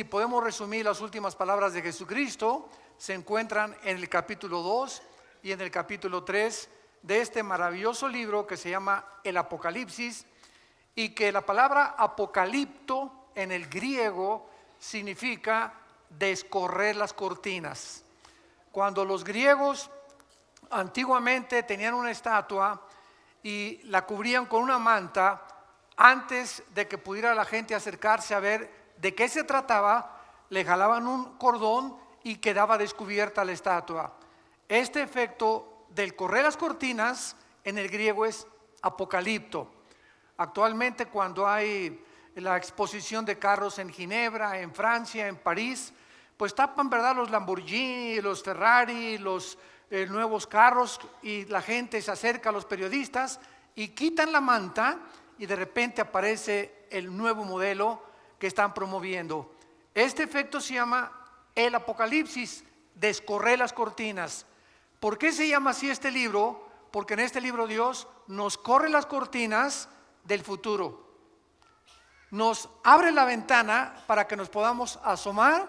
si podemos resumir las últimas palabras de Jesucristo, se encuentran en el capítulo 2 y en el capítulo 3 de este maravilloso libro que se llama el Apocalipsis, y que la palabra apocalipto en el griego significa descorrer las cortinas. Cuando los griegos antiguamente tenían una estatua y la cubrían con una manta, antes de que pudiera la gente acercarse a ver de qué se trataba, le jalaban un cordón y quedaba descubierta la estatua. Este efecto del correr las cortinas en el griego es apocalipto. Actualmente, cuando hay la exposición de carros en Ginebra, en Francia, en París, pues tapan, ¿verdad?, los Lamborghini, los Ferrari, los nuevos carros, y la gente se acerca a los periodistas y quitan la manta y de repente aparece el nuevo modelo que están promoviendo. Este efecto se llama el Apocalipsis, descorrer las cortinas. ¿Por qué se llama así este libro? Porque en este libro Dios nos corre las cortinas del futuro. Nos abre la ventana para que nos podamos asomar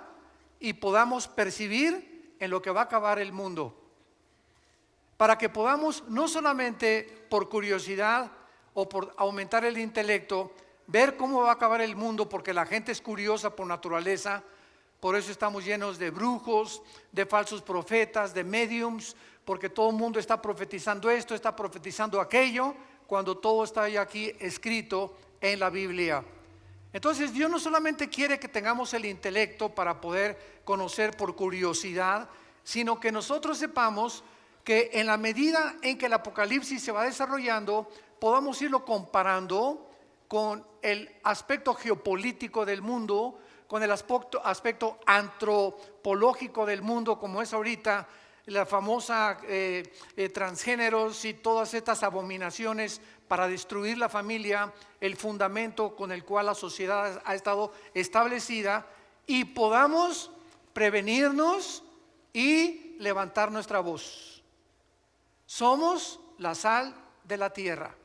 y podamos percibir en lo que va a acabar el mundo. Para que podamos, no solamente por curiosidad o por aumentar el intelecto, ver cómo va a acabar el mundo, porque la gente es curiosa por naturaleza. Por eso estamos llenos de brujos, de falsos profetas, de mediums, porque todo el mundo está profetizando esto, está profetizando aquello, cuando todo está ya aquí escrito en la Biblia. Entonces Dios no solamente quiere que tengamos el intelecto para poder conocer por curiosidad, sino que nosotros sepamos que en la medida en que el Apocalipsis se va desarrollando, podamos irlo comparando con el aspecto geopolítico del mundo, con el aspecto antropológico del mundo, como es ahorita la famosa transgéneros y todas estas abominaciones para destruir la familia, el fundamento con el cual la sociedad ha estado establecida, y podamos prevenirnos y levantar nuestra voz. Somos la sal de la tierra,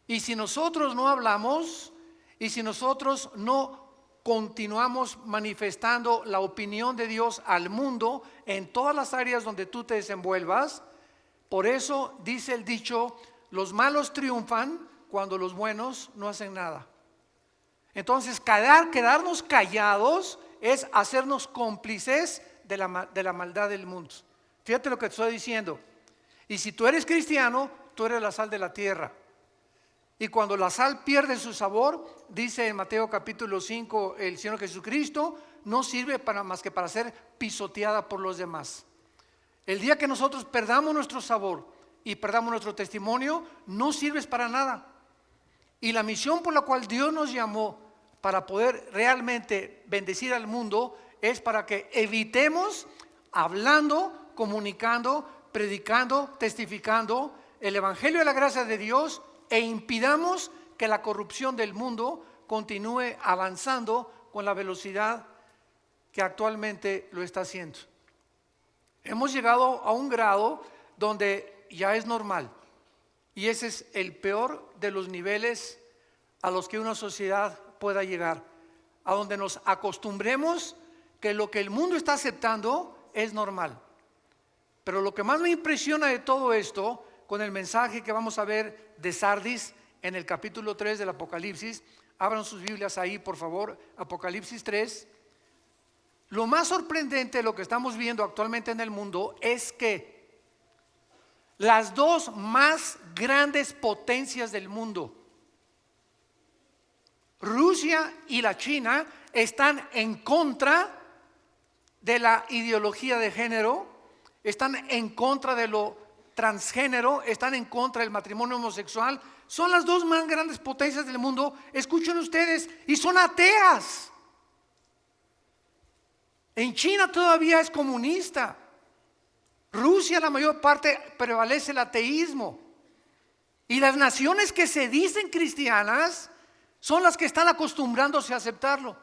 y si nosotros no hablamos y si nosotros no continuamos manifestando la opinión de Dios al mundo en todas las áreas donde tú te desenvuelvas, por eso dice el dicho: los malos triunfan cuando los buenos no hacen nada. Entonces quedarnos callados es hacernos cómplices de la maldad del mundo. Fíjate lo que te estoy diciendo. Y si tú eres cristiano, tú eres la sal de la tierra. Y cuando la sal pierde su sabor, dice en Mateo capítulo 5 el Señor Jesucristo, no sirve más que para ser pisoteada por los demás. El día que nosotros perdamos nuestro sabor y perdamos nuestro testimonio, no sirves para nada. Y la misión por la cual Dios nos llamó para poder realmente bendecir al mundo es para que evitemos hablando, comunicando, predicando, testificando el evangelio de la gracia de Dios, e impidamos que la corrupción del mundo continúe avanzando con la velocidad que actualmente lo está haciendo. Hemos llegado a un grado donde ya es normal, y ese es el peor de los niveles a los que una sociedad pueda llegar, a donde nos acostumbremos que lo que el mundo está aceptando es normal. Pero lo que más me impresiona de todo esto, con el mensaje que vamos a ver de Sardis en el capítulo 3 del Apocalipsis, abran sus Biblias ahí, por favor, Apocalipsis 3. Lo más sorprendente de lo que estamos viendo actualmente en el mundo es que las dos más grandes potencias del mundo, Rusia y la China, están en contra de la ideología de género, están en contra de lo transgénero, están en contra del matrimonio homosexual. Son las dos más grandes potencias del mundo, escuchen ustedes, y son ateas. En China todavía es comunista. Rusia, la mayor parte, prevalece el ateísmo. Y las naciones que se dicen cristianas son las que están acostumbrándose a aceptarlo.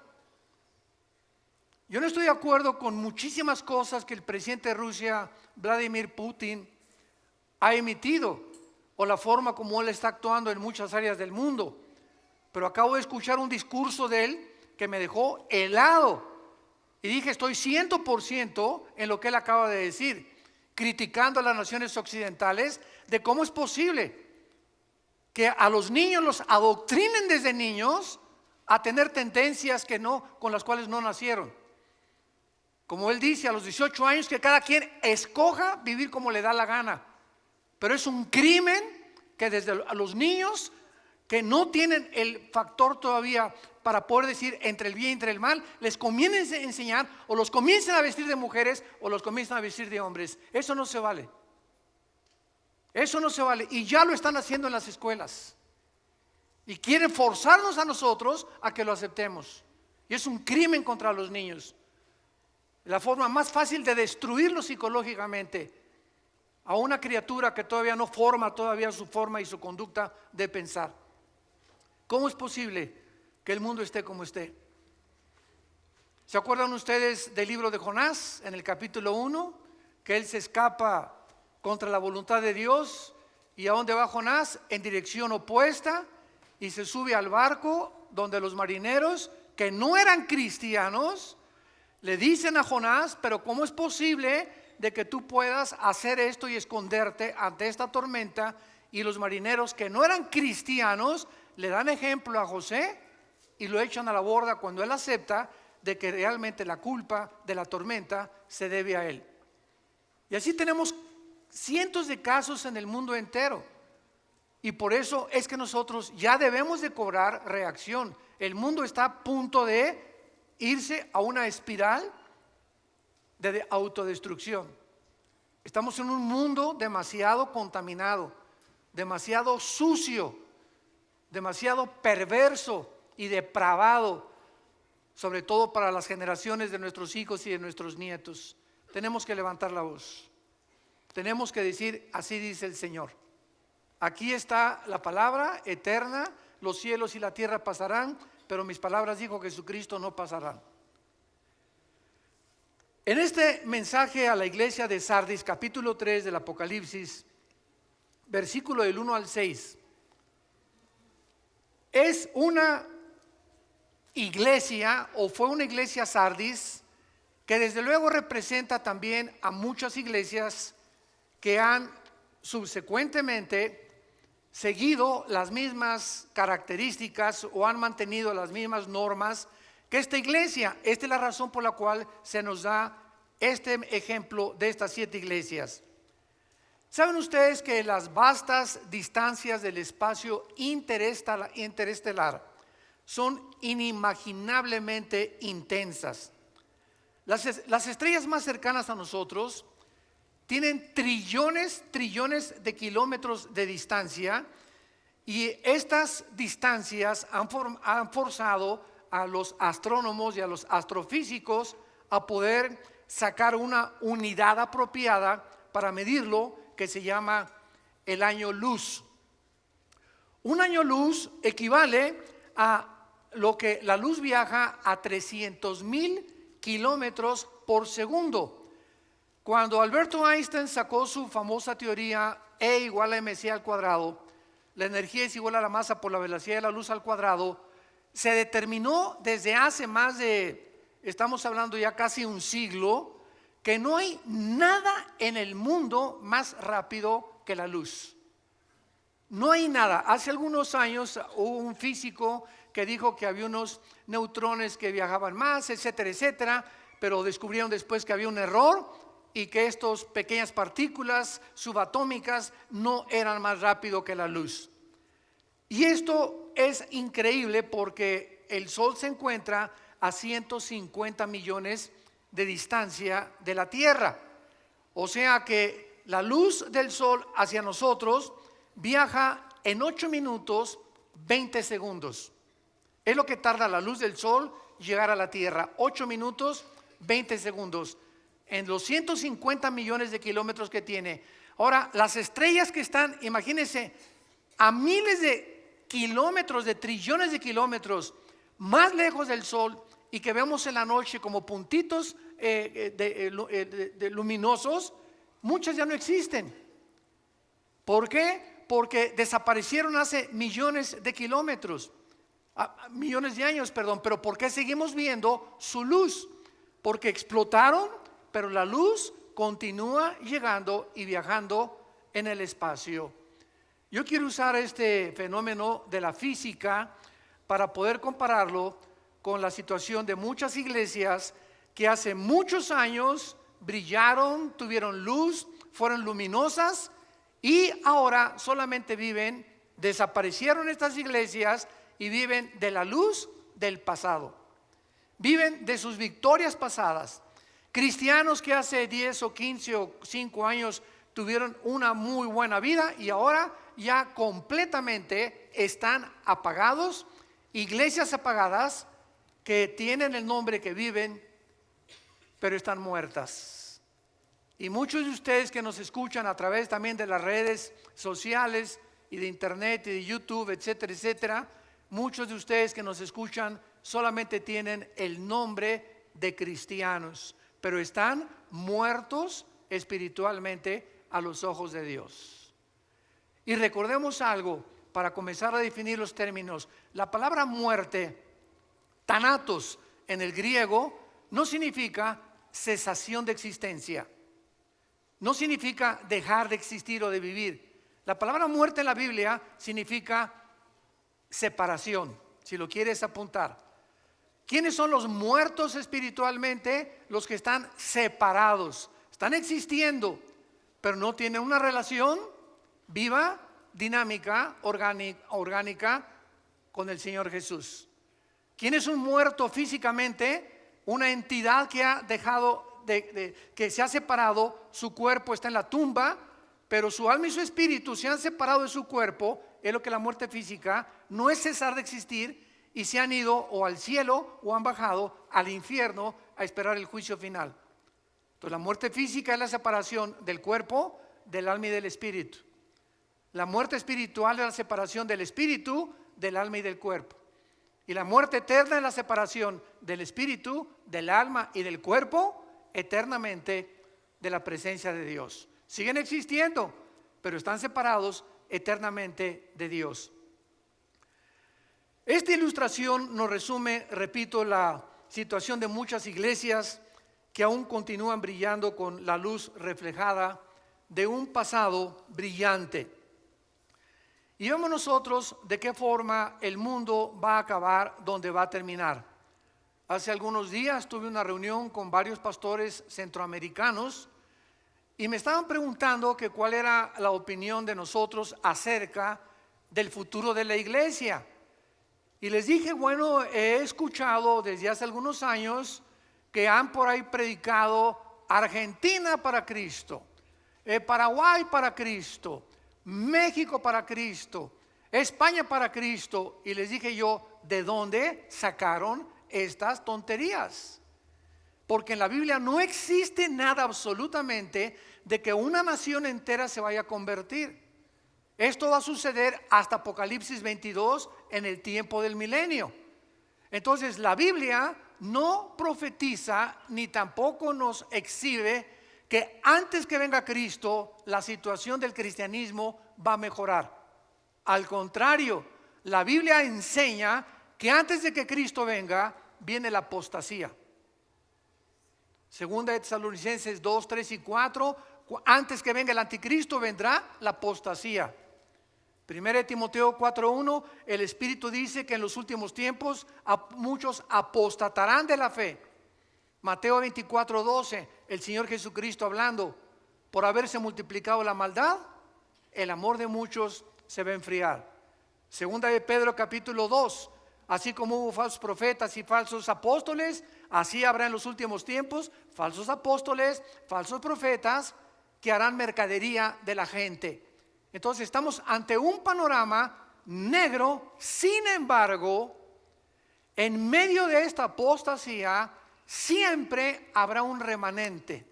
Yo no estoy de acuerdo con muchísimas cosas que el presidente de Rusia, Vladimir Putin, ha emitido, o la forma como él está actuando en muchas áreas del mundo. Pero acabo de escuchar un discurso de él que me dejó helado, Y dije, estoy 100% en lo que él acaba de decir, criticando a las naciones occidentales de cómo es posible que a los niños los adoctrinen desde niños a tener tendencias con las cuales no nacieron. Como él dice, a los 18 años que cada quien escoja vivir como le da la gana. Pero es un crimen que desde a los niños que no tienen el factor todavía para poder decir entre el bien y entre el mal, les comiencen a enseñar o los comiencen a vestir de mujeres o los comiencen a vestir de hombres. Eso no se vale. Eso no se vale. Y ya lo están haciendo en las escuelas. Y quieren forzarnos a nosotros a que lo aceptemos. Y es un crimen contra los niños. La forma más fácil de destruirlos psicológicamente a una criatura que todavía no forma todavía su forma y su conducta de pensar. ¿Cómo es posible que el mundo esté como esté? ¿Se acuerdan ustedes del libro de Jonás en el capítulo 1? Que él se escapa contra la voluntad de Dios. ¿Y a dónde va Jonás? En dirección opuesta, y se sube al barco donde los marineros que no eran cristianos le dicen a Jonás, pero ¿cómo es posible de que tú puedas hacer esto y esconderte ante esta tormenta? Y los marineros que no eran cristianos le dan ejemplo a José y lo echan a la borda cuando él acepta de que realmente la culpa de la tormenta se debe a él. Y así tenemos cientos de casos en el mundo entero. Y por eso es que nosotros ya debemos de cobrar reacción. El mundo está a punto de irse a una espiral de autodestrucción. Estamos en un mundo demasiado contaminado, demasiado sucio, demasiado perverso y depravado, sobre todo para las generaciones de nuestros hijos y de nuestros nietos. Tenemos que levantar la voz. Tenemos que decir, así dice el Señor. Aquí está la palabra eterna, los cielos y la tierra pasarán, pero mis palabras, dijo Jesucristo, no pasarán. En este mensaje a la iglesia de Sardis, capítulo 3 del Apocalipsis, versículo del 1 al 6, es una iglesia, o fue una iglesia Sardis, que desde luego representa también a muchas iglesias que han subsecuentemente seguido las mismas características o han mantenido las mismas normas que esta iglesia. Esta es la razón por la cual se nos da este ejemplo de estas 7 iglesias. ¿Saben ustedes que las vastas distancias del espacio interestelar son inimaginablemente intensas? Las estrellas más cercanas a nosotros tienen trillones de kilómetros de distancia, y estas distancias han forzado a los astrónomos y a los astrofísicos a poder sacar una unidad apropiada para medirlo, que se llama el año luz. Un año luz equivale a lo que la luz viaja a 300,000 kilómetros por segundo. Cuando Alberto Einstein sacó su famosa teoría E igual a mc al cuadrado, la energía es igual a la masa por la velocidad de la luz al cuadrado, se determinó desde hace más de, estamos hablando ya casi un siglo, que no hay nada en el mundo más rápido que la luz. No hay nada. Hace algunos años hubo un físico que dijo que había unos neutrones que viajaban más, etcétera, etcétera, pero descubrieron después que había un error y que estas pequeñas partículas subatómicas no eran más rápido que la luz. Y esto es increíble porque el Sol se encuentra a 150 millones de distancia de la Tierra. O sea que la luz del Sol hacia nosotros viaja en 8 minutos 20 segundos. Es lo que tarda la luz del Sol llegar a la Tierra, 8 minutos 20 segundos. En los 150 millones de kilómetros que tiene. Ahora, las estrellas que están, imagínense, a miles de kilómetros, de trillones de kilómetros, más lejos del Sol, y que vemos en la noche como puntitos de luminosos, muchas ya no existen. ¿Por qué? Porque desaparecieron hace millones de kilómetros, millones de años, perdón. Pero ¿por qué seguimos viendo su luz? porque explotaron, pero la luz continúa llegando y viajando en el espacio. Yo quiero usar este fenómeno de la física para poder compararlo con la situación de muchas iglesias que hace muchos años brillaron, tuvieron luz, fueron luminosas y ahora solamente desaparecieron estas iglesias y viven de la luz del pasado. Viven de sus victorias pasadas. Cristianos que hace 10 o 15 o 5 años tuvieron una muy buena vida y ahora ya completamente están apagados. Iglesias apagadas que tienen el nombre, que viven, pero están muertas. Y muchos de ustedes que nos escuchan a través también de las redes sociales y de internet y de YouTube, etcétera, etcétera, muchos de ustedes que nos escuchan solamente tienen el nombre de cristianos, pero están muertos espiritualmente a los ojos de Dios. Y recordemos algo para comenzar a definir los términos. La palabra muerte, thanatos en el griego, no significa cesación de existencia. No significa dejar de existir o de vivir. La palabra muerte en la Biblia significa separación, si lo quieres apuntar. ¿Quiénes son los muertos espiritualmente? Los que están separados. Están existiendo, pero no tienen una relación viva, dinámica, orgánica con el Señor Jesús. ¿Quién es un muerto físicamente? Una entidad que ha dejado que se ha separado, su cuerpo está en la tumba, pero su alma y su espíritu se han separado de su cuerpo. Es lo que la muerte física no es cesar de existir, y se han ido o al cielo o han bajado al infierno a esperar el juicio final. Entonces la muerte física es la separación del cuerpo, del alma y del espíritu. La muerte espiritual es la separación del espíritu, del alma y del cuerpo. Y la muerte eterna es la separación del espíritu, del alma y del cuerpo eternamente de la presencia de Dios. Siguen existiendo, pero están separados eternamente de Dios. Esta ilustración nos resume, repito, la situación de muchas iglesias que aún continúan brillando con la luz reflejada de un pasado brillante. Y vemos nosotros de qué forma el mundo va a acabar, dónde va a terminar. Hace algunos días tuve una reunión con varios pastores centroamericanos y me estaban preguntando que cuál era la opinión de nosotros acerca del futuro de la iglesia. Y les dije, bueno, he escuchado desde hace algunos años que han por ahí predicado Argentina para Cristo, Paraguay para Cristo, México para Cristo, España para Cristo. Y les dije yo, ¿de dónde sacaron estas tonterías? Porque en la Biblia no existe nada absolutamente de que una nación entera se vaya a convertir. Esto va a suceder hasta Apocalipsis 22 en el tiempo del milenio. Entonces la Biblia no profetiza ni tampoco nos exhibe que antes que venga Cristo la situación del cristianismo va a mejorar. Al contrario, la Biblia enseña que antes de que Cristo venga viene la apostasía. Segunda de Tesalonicenses 2, 3 y 4, antes que venga el anticristo vendrá la apostasía. Primera de Timoteo 4:1, el Espíritu dice que en los últimos tiempos muchos apostatarán de la fe. Mateo 24:12, el Señor Jesucristo hablando, por haberse multiplicado la maldad, el amor de muchos se va a enfriar. Segunda de Pedro capítulo 2, así como hubo falsos profetas y falsos apóstoles, así habrá en los últimos tiempos falsos apóstoles, falsos profetas que harán mercadería de la gente. Entonces estamos ante un panorama negro. Sin embargo, en medio de esta apostasía siempre habrá un remanente.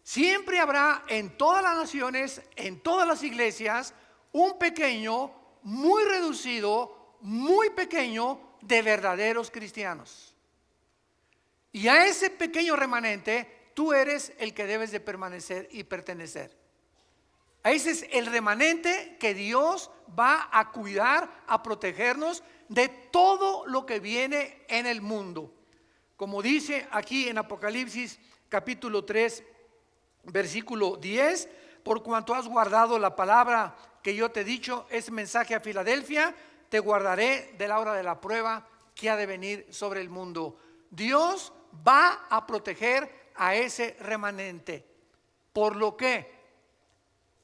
Siempre habrá en todas las naciones, en todas las iglesias, un pequeño, muy reducido, muy pequeño de verdaderos cristianos. Y a ese pequeño remanente tú eres el que debes de permanecer y pertenecer. Ese es el remanente que Dios va a cuidar, a protegernos de todo lo que viene en el mundo. como dice aquí en Apocalipsis capítulo 3, versículo 10, por cuanto has guardado la palabra que yo te he dicho, es mensaje a Filadelfia, te guardaré de la hora de la prueba que ha de venir sobre el mundo. Dios va a proteger a ese remanente. Por lo que,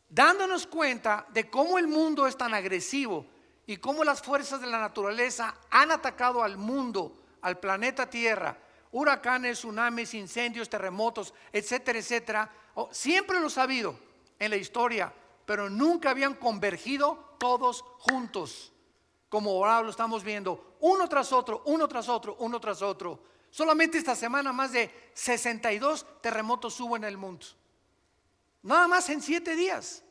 dándonos cuenta de cómo el mundo es tan agresivo y cómo las fuerzas de la naturaleza han atacado al mundo, al planeta Tierra, huracanes, tsunamis, incendios, terremotos, etcétera, etcétera, siempre los ha habido en la historia, pero nunca habían convergido todos juntos, como ahora lo estamos viendo, uno tras otro, uno tras otro, uno tras otro. Solamente esta semana más de 62 terremotos hubo en el mundo, nada más en 7 días.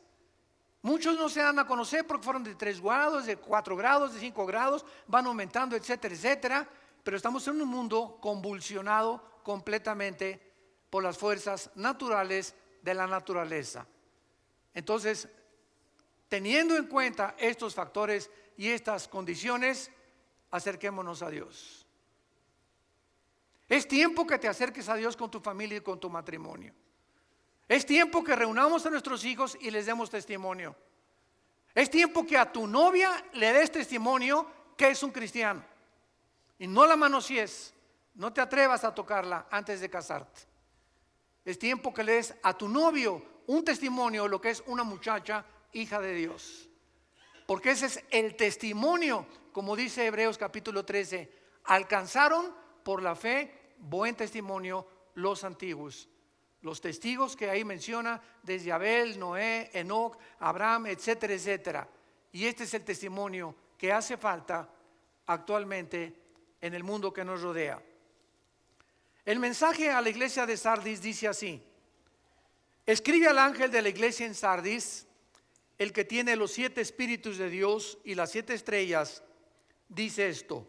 Muchos no se dan a conocer porque fueron de 3 grados, de 4 grados, de 5 grados, van aumentando, etcétera, etcétera. Pero estamos en un mundo convulsionado completamente por las fuerzas naturales de la naturaleza. Entonces, teniendo en cuenta estos factores y estas condiciones, acerquémonos a Dios. Es tiempo que te acerques a Dios con tu familia y con tu matrimonio. Es tiempo que reunamos a nuestros hijos y les demos testimonio. Es tiempo que a tu novia le des testimonio que es un cristiano. Y no la manosees, no te atrevas a tocarla antes de casarte. Es tiempo que le des a tu novio un testimonio de lo que es una muchacha hija de Dios. Porque ese es el testimonio, como dice Hebreos capítulo 13, alcanzaron por la fe buen testimonio los antiguos. Los testigos que ahí menciona desde Abel, Noé, Enoc, Abraham, etcétera, etcétera. Y este es el testimonio que hace falta actualmente en el mundo que nos rodea. El mensaje a la iglesia de Sardis dice así: escribe al ángel de la iglesia en Sardis, el que tiene los 7 espíritus de Dios y las 7 estrellas, dice esto: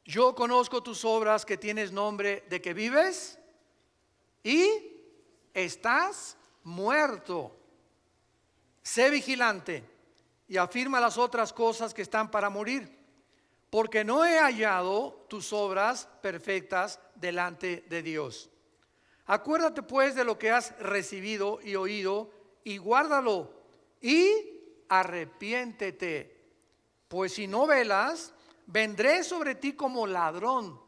yo conozco tus obras, que tienes nombre de que vives y estás muerto. Sé vigilante y afirma las otras cosas que están para morir, porque no he hallado tus obras perfectas delante de Dios. Acuérdate pues de lo que has recibido y oído, y guárdalo, y arrepiéntete. Pues si no velas, vendré sobre ti como ladrón,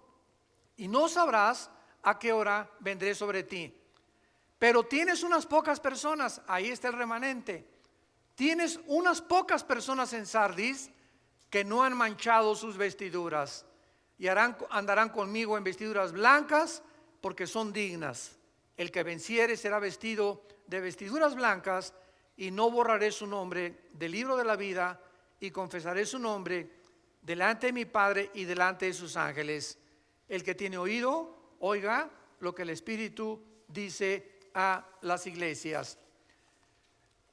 y no sabrás a qué hora vendré sobre ti. Pero tienes unas pocas personas, ahí está el remanente. Tienes unas pocas personas en Sardis que no han manchado sus vestiduras, y andarán conmigo en vestiduras blancas, porque son dignas. El que venciere será vestido de vestiduras blancas, y no borraré su nombre del libro de la vida, y confesaré su nombre delante de mi Padre y delante de sus ángeles. El que tiene oído, oiga lo que el Espíritu dice a las iglesias.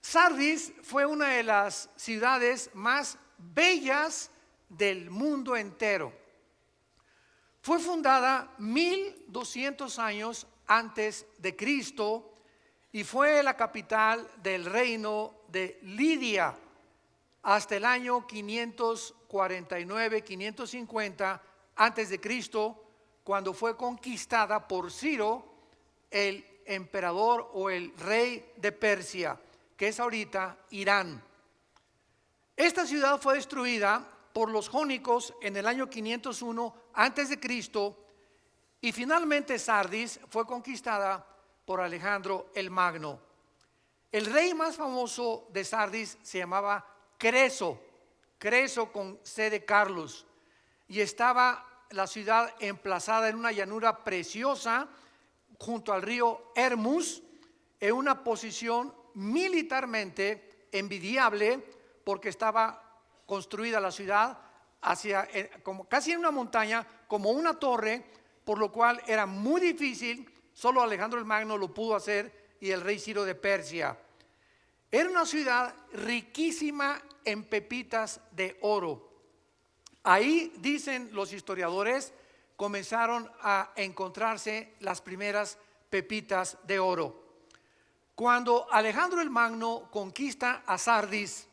Sardis fue una de las ciudades más bellas del mundo entero. Fue fundada 1200 años antes de Cristo y fue la capital del reino de Lidia hasta el año 549, 550 antes de Cristo, cuando fue conquistada por Ciro, el emperador o el rey de Persia, que es ahorita Irán. Esta ciudad fue destruida por los jónicos en el año 501 antes de Cristo, y finalmente Sardis fue conquistada por Alejandro el Magno. El rey más famoso de Sardis se llamaba Creso con C de Carlos, y estaba la ciudad emplazada en una llanura preciosa junto al río Hermus, en una posición militarmente envidiable, porque estaba construida la ciudad hacia, como casi en una montaña, como una torre, por lo cual era muy difícil. Solo Alejandro el Magno lo pudo hacer, y el rey Ciro de Persia. Era una ciudad riquísima en pepitas de oro. Ahí, dicen los historiadores, comenzaron a encontrarse las primeras pepitas de oro. Cuando Alejandro el Magno conquista a Sardis,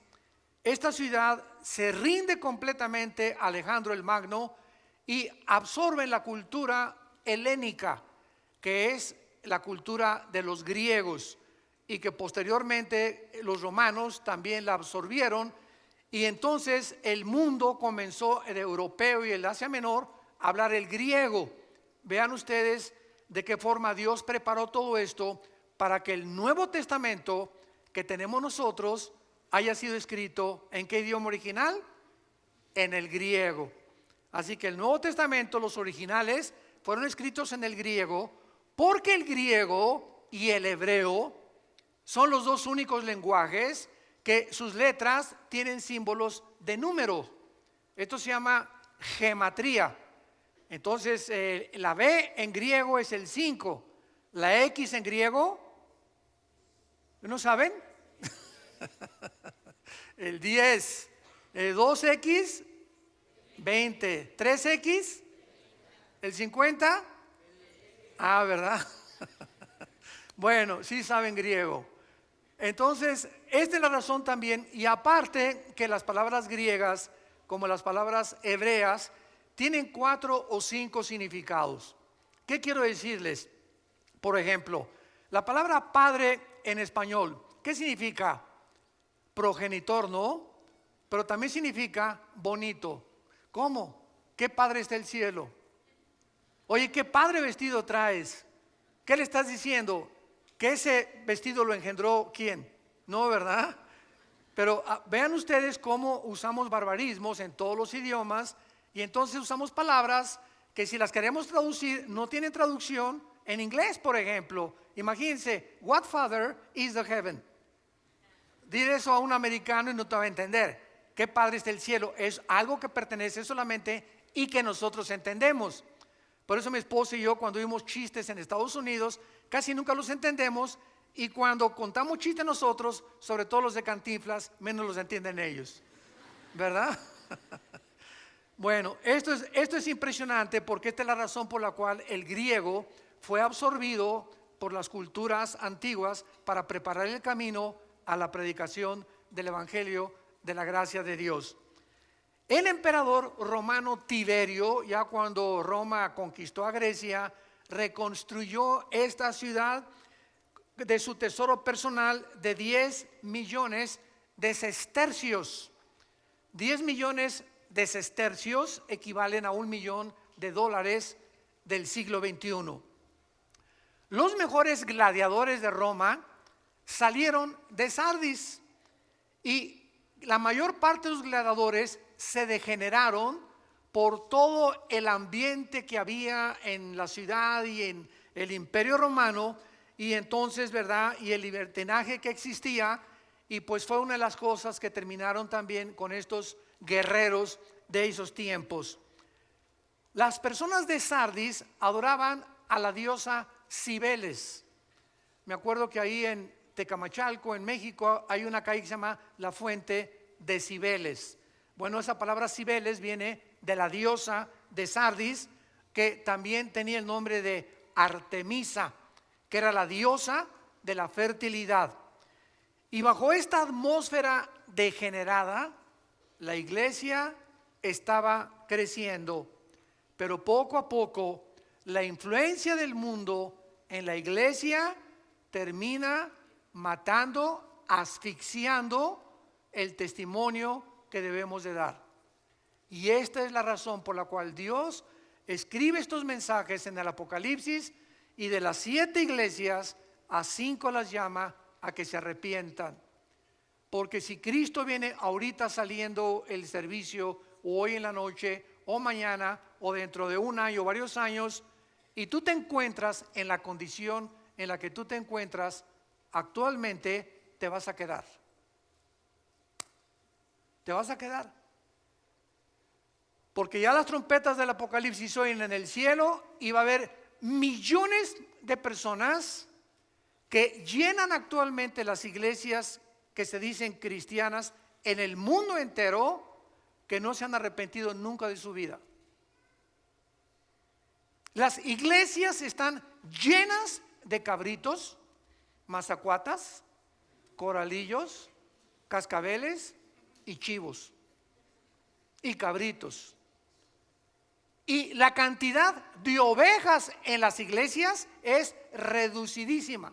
esta ciudad se rinde completamente a Alejandro el Magno, y absorben la cultura helénica, que es la cultura de los griegos, y que posteriormente los romanos también la absorbieron, y entonces el mundo comenzó, el europeo y el Asia Menor, a hablar el griego. Vean ustedes de qué forma Dios preparó todo esto para que el Nuevo Testamento que tenemos nosotros haya sido escrito ¿en qué idioma original? En el griego. Así que el Nuevo Testamento, los originales, fueron escritos en el griego, porque el griego y el hebreo son los dos únicos lenguajes que sus letras tienen símbolos de número. Esto se llama gematría. Entonces la B en griego es el 5, la X en griego, ¿no saben? El 10, 2X, 20, 3X, el 50. Ah, ¿verdad? Bueno, sí saben griego. Entonces, esta es la razón también, y aparte que las palabras griegas, como las palabras hebreas, tienen 4 o 5 significados. ¿Qué quiero decirles? Por ejemplo, la palabra padre en español, ¿qué significa? Progenitor, ¿no? Pero también significa bonito. ¿Cómo? ¿Qué padre está el cielo? Oye, ¿qué padre vestido traes? ¿Qué le estás diciendo? ¿Que ese vestido lo engendró quién? No, ¿verdad? Pero vean ustedes cómo usamos barbarismos en todos los idiomas, y entonces usamos palabras que si las queremos traducir no tienen traducción. En inglés, por ejemplo, imagínense, what father is the heaven? Dile eso a un americano y no te va a entender. ¿Qué padre está el cielo? Es algo que pertenece solamente y que nosotros entendemos. Por eso mi esposa y yo, cuando vimos chistes en Estados Unidos, casi nunca los entendemos, y cuando contamos chistes nosotros, sobre todo los de Cantinflas, menos los entienden ellos, ¿verdad? Bueno, esto es impresionante, porque esta es la razón por la cual el griego fue absorbido por las culturas antiguas para preparar el camino a la predicación del Evangelio de la gracia de Dios. El emperador romano Tiberio, ya cuando Roma conquistó a Grecia, reconstruyó esta ciudad de su tesoro personal de 10 millones de sestercios. 10 millones de sestercios equivalen a $1 millón del siglo XXI. Los mejores gladiadores de Roma salieron de Sardis, y la mayor parte de los gladiadores se degeneraron por todo el ambiente que había en la ciudad y en el Imperio Romano, y entonces, ¿verdad? Y el libertinaje que existía, y pues fue una de las cosas que terminaron también con estos guerreros de esos tiempos. Las personas de Sardis adoraban a la diosa Cibeles. Me acuerdo que ahí en Tecamachalco, en México, hay una calle que se llama la Fuente de Cibeles. Bueno, esa palabra Cibeles viene de la diosa de Sardis, que también tenía el nombre de Artemisa, que era la diosa de la fertilidad. Y bajo esta atmósfera degenerada, la iglesia estaba creciendo, pero poco a poco la influencia del mundo en la iglesia termina matando, asfixiando el testimonio que debemos de dar. Y esta es la razón por la cual Dios escribe estos mensajes en el Apocalipsis, y de las 7 iglesias a 5 las llama a que se arrepientan. Porque si Cristo viene ahorita saliendo el servicio, o hoy en la noche, o mañana, o dentro de un año o varios años, y tú te encuentras en la condición en la que tú te encuentras actualmente, te vas a quedar. Te vas a quedar. Porque ya las trompetas del Apocalipsis oyen en el cielo, y va a haber millones de personas que llenan actualmente las iglesias que se dicen cristianas en el mundo entero, que no se han arrepentido nunca de su vida. Las iglesias están llenas de cabritos, mazacuatas, coralillos, cascabeles y chivos y cabritos. y la cantidad de ovejas en las iglesias es reducidísima.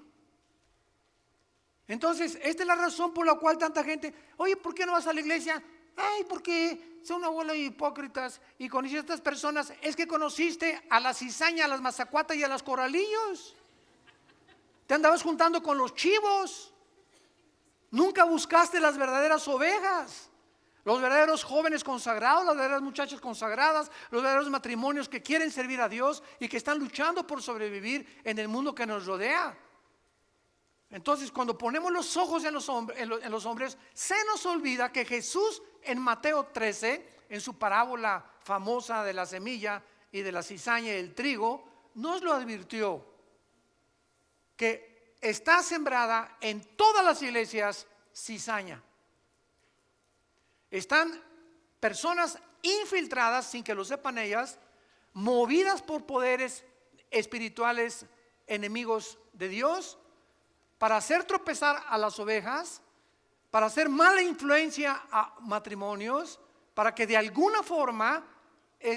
Entonces, esta es la razón por la cual tanta gente, oye, ¿por qué no vas a la iglesia? Ay, porque son una bola de hipócritas y conociste a estas personas. Es que conociste a la cizaña, a las mazacuatas y a los corralillos. Te andabas juntando con los chivos. Nunca buscaste las verdaderas ovejas, los verdaderos jóvenes consagrados, las verdaderas muchachas consagradas, los verdaderos matrimonios que quieren servir a Dios y que están luchando por sobrevivir en el mundo que nos rodea. Entonces, cuando ponemos los ojos en los hombres, se nos olvida que Jesús en Mateo 13, en su parábola famosa de la semilla y de la cizaña y el trigo, nos lo advirtió, que está sembrada en todas las iglesias cizaña. Están personas infiltradas, sin que lo sepan ellas, movidas por poderes espirituales enemigos de Dios, para hacer tropezar a las ovejas, para hacer mala influencia a matrimonios, para que de alguna forma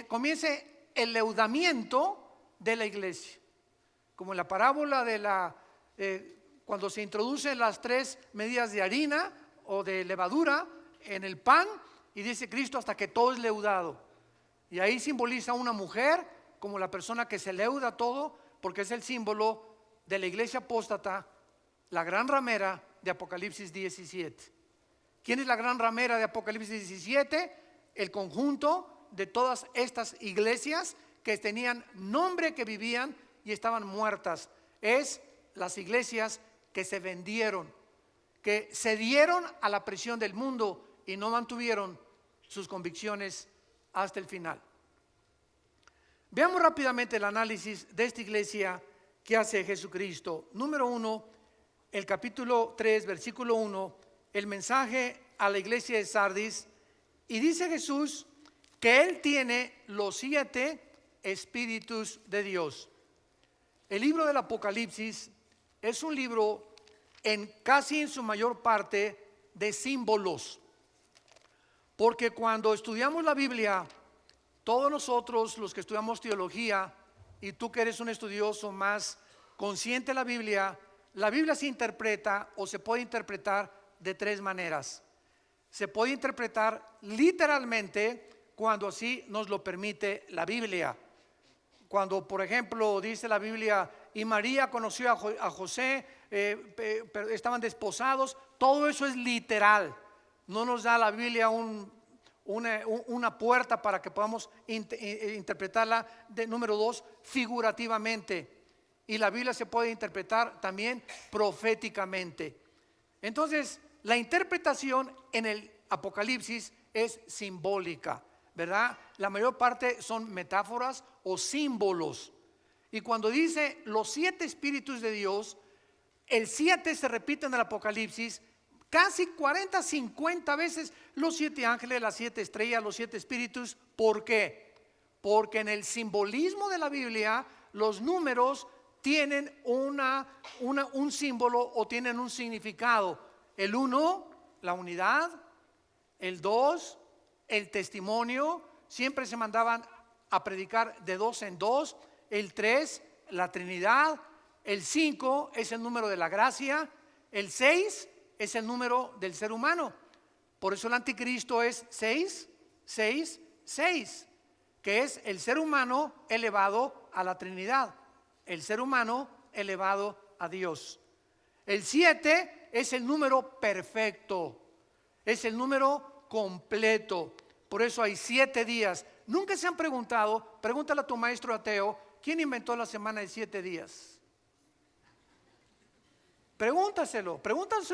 comience el leudamiento de la iglesia. Como en la parábola de cuando se introducen las 3 medidas de harina o de levadura en el pan, y dice Cristo hasta que todo es leudado. Y ahí simboliza a una mujer como la persona que se leuda todo, porque es el símbolo de la iglesia apóstata, la gran ramera de Apocalipsis 17. ¿Quién es la gran ramera de Apocalipsis 17? El conjunto de todas estas iglesias que tenían nombre, que vivían y estaban muertas. Es las iglesias que se vendieron, que cedieron a la presión del mundo y no mantuvieron sus convicciones hasta el final. Veamos rápidamente el análisis de esta iglesia que hace Jesucristo. Número 1, el capítulo 3, versículo 1, el mensaje a la iglesia de Sardis, y dice Jesús que Él tiene los 7 espíritus de Dios. El libro del Apocalipsis es un libro casi en su mayor parte de símbolos, porque cuando estudiamos la Biblia, todos nosotros los que estudiamos teología, y tú que eres un estudioso más consciente de la Biblia se interpreta o se puede interpretar de 3 maneras. Se puede interpretar literalmente cuando así nos lo permite la Biblia. Cuando, por ejemplo, dice la Biblia, y María conoció a José, estaban desposados, todo eso es literal. No nos da la Biblia una puerta para que podamos interpretarla de número 2 figurativamente. Y la Biblia se puede interpretar también proféticamente. Entonces, la interpretación en el Apocalipsis es simbólica, ¿verdad? La mayor parte son metáforas o símbolos. Y cuando dice los 7 espíritus de Dios, el 7 se repite en el Apocalipsis casi 40, 50 veces. Los 7 ángeles, las 7 estrellas, los 7 espíritus. ¿Por qué? Porque en el simbolismo de la Biblia, los números tienen un símbolo o tienen un significado. El 1, la unidad. El 2, el testimonio. Siempre se mandaban a predicar de 2 en 2. El 3, la Trinidad. El 5 es el número de la gracia. El 6 es el número del ser humano. Por eso el anticristo es 6, 6, 6, que es el ser humano elevado a la Trinidad, el ser humano elevado a Dios. El 7 es el número perfecto, es el número completo. Por eso hay 7 días. Nunca se han preguntado, pregúntale a tu maestro ateo, ¿quién inventó la semana de 7 días? Pregúntaselo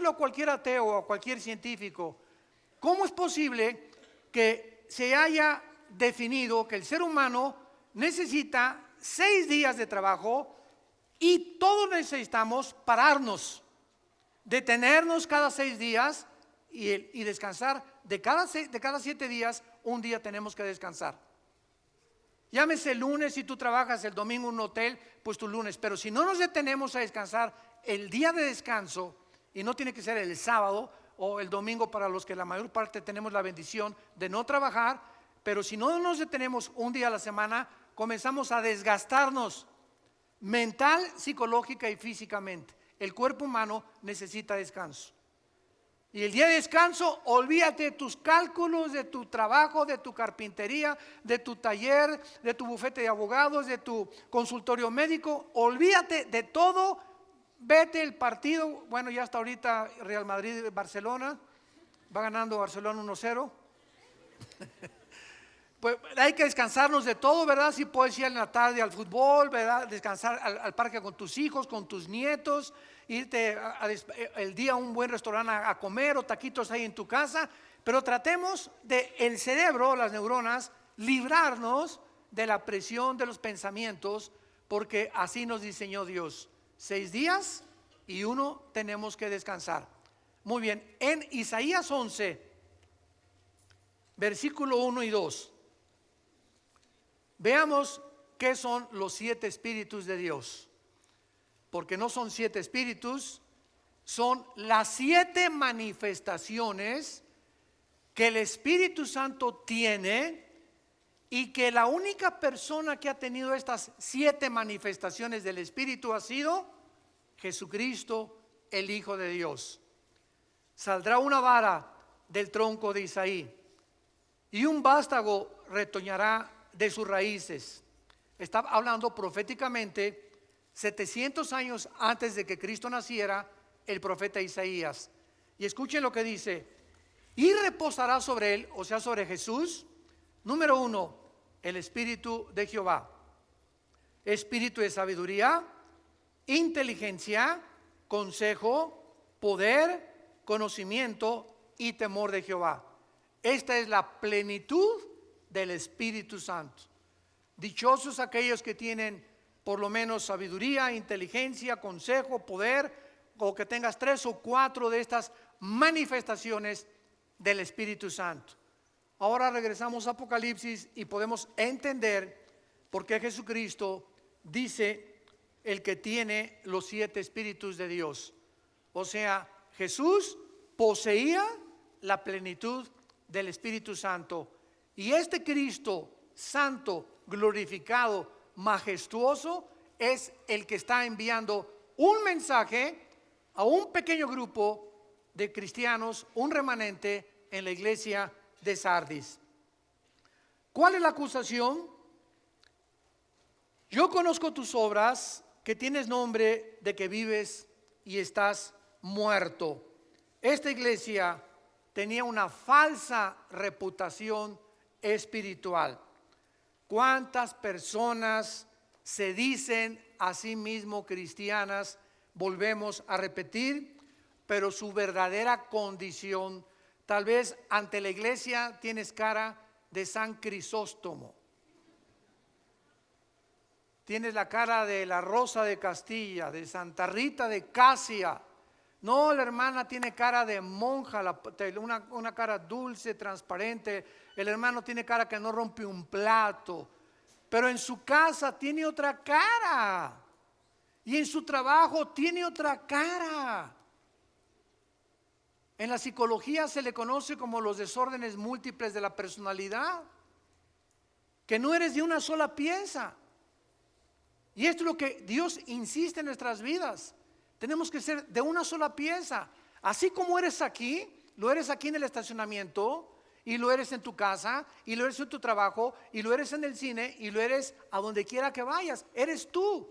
a cualquier ateo o a cualquier científico. ¿Cómo es posible que se haya definido que el ser humano necesita 6 días de trabajo y todos necesitamos pararnos, detenernos cada 6 días y descansar? De cada 7 días, un día tenemos que descansar. Llámese el lunes, si tú trabajas el domingo en un hotel, pues tu lunes. Pero si no nos detenemos a descansar, el día de descanso, y no tiene que ser el sábado o el domingo para los que la mayor parte tenemos la bendición de no trabajar, pero si no nos detenemos un día a la semana, comenzamos a desgastarnos mental, psicológica y físicamente. El cuerpo humano necesita descanso. Y el día de descanso, olvídate de tus cálculos, de tu trabajo, de tu carpintería, de tu taller, de tu bufete de abogados, de tu consultorio médico. Olvídate de todo. Vete el partido. Bueno, ya hasta ahorita Real Madrid, Barcelona. Va ganando Barcelona 1-0. Pues hay que descansarnos de todo, ¿verdad? Si puedes ir en la tarde al fútbol, ¿verdad? Descansar al parque con tus hijos, con tus nietos, irte el día a un buen restaurante a comer o taquitos ahí en tu casa, pero tratemos de el cerebro, las neuronas, librarnos de la presión de los pensamientos, porque así nos diseñó Dios. 6 días y 1 tenemos que descansar. Muy bien, en Isaías 11, versículo 1 y 2. Veamos qué son los 7 espíritus de Dios, porque no son 7 espíritus, son las 7 manifestaciones que el Espíritu Santo tiene, y que la única persona que ha tenido estas 7 manifestaciones del Espíritu ha sido Jesucristo, el Hijo de Dios. Saldrá una vara del tronco de Isaí, y un vástago retoñará de sus raíces. Está hablando proféticamente 700 años antes de que Cristo naciera el profeta Isaías. Y escuchen lo que dice: y reposará sobre él, o sea, sobre Jesús, número 1, el Espíritu de Jehová, espíritu de sabiduría, inteligencia, consejo, poder, conocimiento y temor de Jehová. Esta es la plenitud del Espíritu Santo. Dichosos aquellos que tienen por lo menos sabiduría, inteligencia, consejo, poder, o que tengas 3 o 4 de estas manifestaciones del Espíritu Santo. Ahora regresamos a Apocalipsis y podemos entender por qué Jesucristo dice el que tiene los 7 espíritus de Dios. O sea, Jesús poseía la plenitud del Espíritu Santo. Y este Cristo santo, glorificado, majestuoso, es el que está enviando un mensaje a un pequeño grupo de cristianos, un remanente en la iglesia de Sardis. ¿Cuál es la acusación? Yo conozco tus obras, que tienes nombre de que vives y estás muerto. Esta iglesia tenía una falsa reputación espiritual. ¿Cuántas personas se dicen a sí mismo cristianas? Volvemos a repetir, pero su verdadera condición, tal vez ante la iglesia tienes cara de San Crisóstomo, tienes la cara de la Rosa de Castilla, de Santa Rita de Casia. No, la hermana tiene cara de monja, una cara dulce, transparente. El hermano tiene cara que no rompe un plato, pero en su casa tiene otra cara, y en su trabajo tiene otra cara. En la psicología se le conoce como los desórdenes múltiples de la personalidad, que no eres de una sola pieza. Y esto es lo que Dios insiste en nuestras vidas. Tenemos que ser de una sola pieza. Así como eres aquí, lo eres aquí en el estacionamiento, y lo eres en tu casa, y lo eres en tu trabajo, y lo eres en el cine, y lo eres a donde quiera que vayas. Eres tú.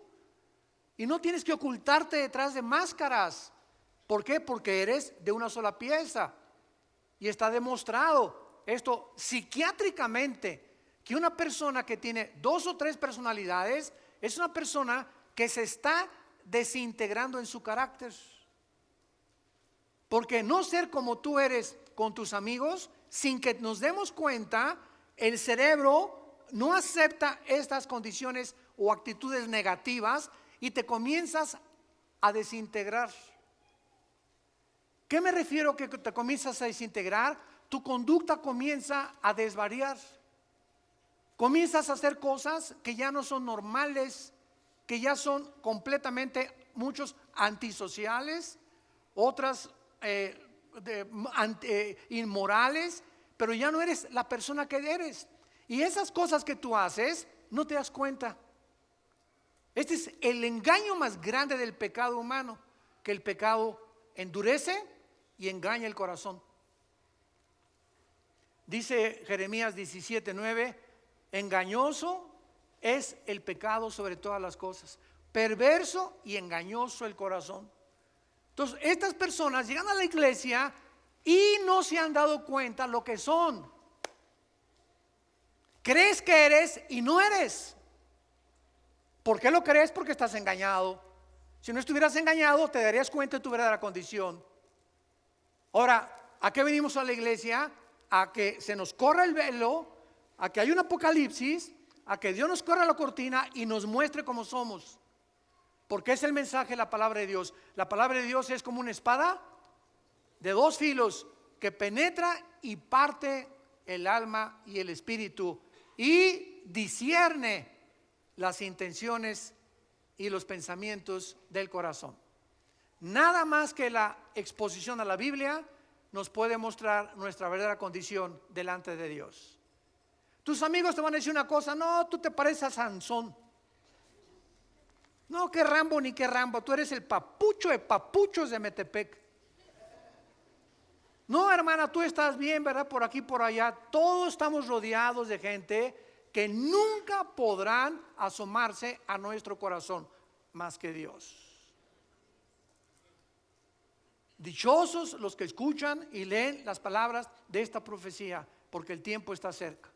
Y no tienes que ocultarte detrás de máscaras. ¿Por qué? Porque eres de una sola pieza. Y está demostrado esto psiquiátricamente, que una persona que tiene 2 o 3 personalidades es una persona que se está desintegrando en su carácter. Porque no ser como tú eres con tus amigos, sin que nos demos cuenta, el cerebro no acepta estas condiciones o actitudes negativas y te comienzas a desintegrar. ¿Qué me refiero que te comienzas a desintegrar? Tu conducta comienza a desvariar. Comienzas a hacer cosas que ya no son normales, que ya son completamente, muchos antisociales, otras inmorales, pero ya no eres la persona que eres. Y esas cosas que tú haces, no te das cuenta. Este es el engaño más grande del pecado humano, que el pecado endurece y engaña el corazón. Dice Jeremías 17:9, engañoso es el pecado sobre todas las cosas, perverso y engañoso el corazón. Entonces, estas personas llegan a la iglesia y no se han dado cuenta lo que son. Crees que eres y no eres. ¿Por qué lo crees? Porque estás engañado. Si no estuvieras engañado, te darías cuenta de tu verdadera condición. Ahora, ¿a qué venimos a la iglesia? A que se nos corra el velo, a que haya un apocalipsis, a que Dios nos corra la cortina y nos muestre cómo somos. Porque es el mensaje de la palabra de Dios. La palabra de Dios es como una espada de dos filos que penetra y parte el alma y el espíritu y discierne las intenciones y los pensamientos del corazón. Nada más que la exposición a la Biblia nos puede mostrar nuestra verdadera condición delante de Dios. Tus amigos te van a decir una cosa: no, tú te pareces a Sansón. No, que Rambo ni que Rambo, tú eres el papucho de papuchos de Metepec. No, hermana, tú estás bien, ¿verdad? Por aquí, por allá. Todos estamos rodeados de gente que nunca podrán asomarse a nuestro corazón más que Dios. Dichosos los que escuchan y leen las palabras de esta profecía, porque el tiempo está cerca.